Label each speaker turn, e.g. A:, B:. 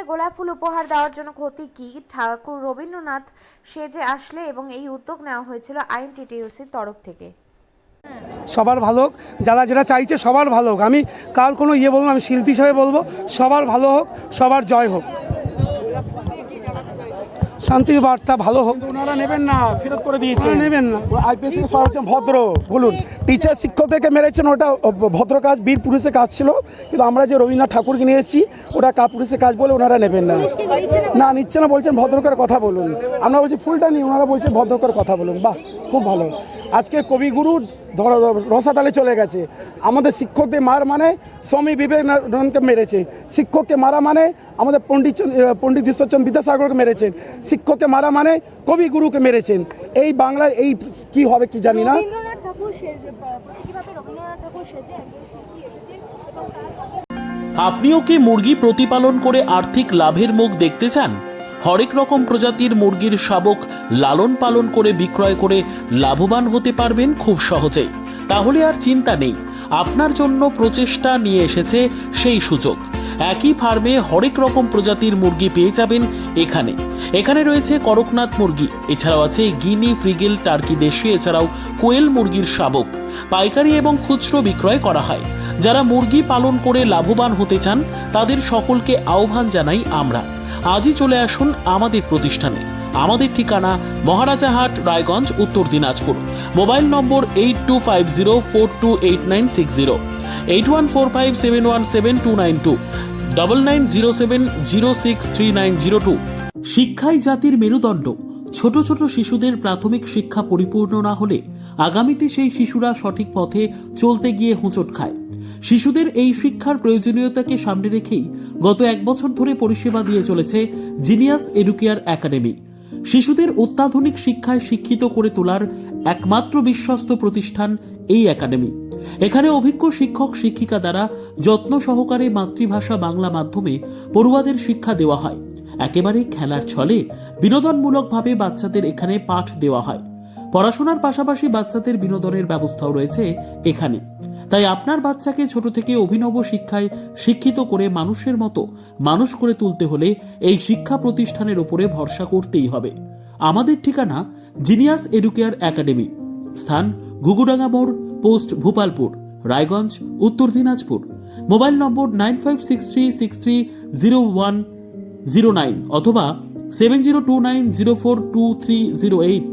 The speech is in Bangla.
A: গোলাপ ফুল উপহার দেওয়ার জন্য ক্ষতি কি? ঠাকুর রবীন্দ্রনাথ সেজে আসলে এবং এই উদ্যোগ নেওয়া হয়েছিল আইএনটিটিইউসির তরফ থেকে।
B: সবার ভালো হোক, যারা যেটা চাইছে সবার ভালো হোক। আমি কার কোনো বলবো না, আমি শিল্পী হিসেবে বলবো সবার ভালো হোক, সবার জয় হোক, শান্তির বার্তা ভালো হোক।
C: ওনারা নেবেন না, ফেরত করে দিয়েছেন।
B: নেবেন না।
C: আইপিএস থেকে সব হচ্ছেন ভদ্র, বলুন টিচার শিক্ষকদেরকে মেরেছেন, ওটা ভদ্র কাজ, বীর পুরুষের কাজ ছিল। কিন্তু আমরা যে রবীন্দ্রনাথ ঠাকুরকে নিয়ে এসেছি ওটা কাপুরুষের কাজ বলে ওনারা নেবেন না। না নিচ্ছে না, বলছেন ভদ্র করে কথা বলুন। আমরা বলছি ফুলটা নিই, ওনারা বলছেন ভদ্র করে কথা বলুন। বাহ, খুব ভালো। আজকে কবিগুরু রসাতালে চলে গেছে। আমাদের শিক্ষকদের মার মানে স্বামী বিবেকানন্দকে মেরেছে, শিক্ষককে মারা মানে আমাদের পণ্ডিত ঈশ্বরচন্দ্র বিদ্যাসাগরকে মেরেছেন, শিক্ষককে মারা মানে কবিগুরুকে মেরেছেন। এই বাংলার এই কি হবে কি জানি না।
D: আপনিও কি মুরগি প্রতিপালন করে আর্থিক লাভের মুখ দেখতে চান? হরেক রকম প্রজাতির মুরগির শাবক লালন পালন করে বিক্রয় করে লাভবান হতে পারবেন খুব সহজেই। তাহলে আর চিন্তা নেই, আপনার জন্য প্রচেষ্টা নিয়ে এসেছে সেই সুযোগ। একই ফার্মে হরেক রকম প্রজাতির মুরগি পেয়ে যাবেন এখানে রয়েছে করকনাথ মুরগি, এছাড়াও আছে গিনি, ফ্রিগেল, টার্কি দেশি, এছাড়াও কোয়েল মুরগির শাবক। পাইকারি এবং খুচরো বিক্রয় করা হয়। যারা মুরগি পালন করে লাভবান হতে চান তাদের সকলকে আহ্বান জানাই আমরা। আজই চলে আসুন আমাদের প্রতিষ্ঠানে। আমাদের ঠিকানা মহারাজাহাট, রায়গঞ্জ, উত্তর দিনাজপুর। মোবাইল নম্বর 8250428960, 8145717292, 9907063902। শিক্ষাই জাতির মেরুদণ্ড। ছোট ছোট শিশুদের প্রাথমিক শিক্ষা পরিপূর্ণ না হলে আগামীতে সেই শিশুরা সঠিক পথে চলতে গিয়ে হোঁচট খায়। শিশুদের এই শিক্ষার প্রয়োজনীয়তাকে সামনে রেখেই গত 1 বছর ধরে পরিষেবা দিয়ে চলেছে জিনিয়াস এডুকেয়ার একাডেমি। শিশুদের অত্যাধুনিক শিক্ষায় শিক্ষিত করে তোলার একমাত্র বিশ্বস্ত প্রতিষ্ঠান এই একাডেমি। এখানে অভিজ্ঞ শিক্ষক শিক্ষিকা দ্বারা যত্ন সহকারে মাতৃভাষা বাংলা মাধ্যমে পড়ুয়াদের শিক্ষা দেওয়া হয়। একেবারে খেলার ছলে বিনোদনমূলকভাবে বাচ্চাদের এখানে পাঠ দেওয়া হয়। পড়াশোনার পাশাপাশি বাচ্চাদের বিনোদনের ব্যবস্থাও রয়েছে এখানে। তাই আপনার বাচ্চাকে ছোট থেকে অভিনব শিক্ষায় শিক্ষিত করে মানুষের মতো মানুষ করে তুলতে হলে এই শিক্ষা প্রতিষ্ঠানের উপরে ভরসা করতেই হবে। আমাদের ঠিকানা জিনিয়াস এডুকেয়ার একাডেমি, স্থান ঘুঘুডাঙ্গা মোড়, পোস্ট ভূপালপুর, রায়গঞ্জ, উত্তর দিনাজপুর। মোবাইল নম্বর 9563630109 অথবা 7029042308।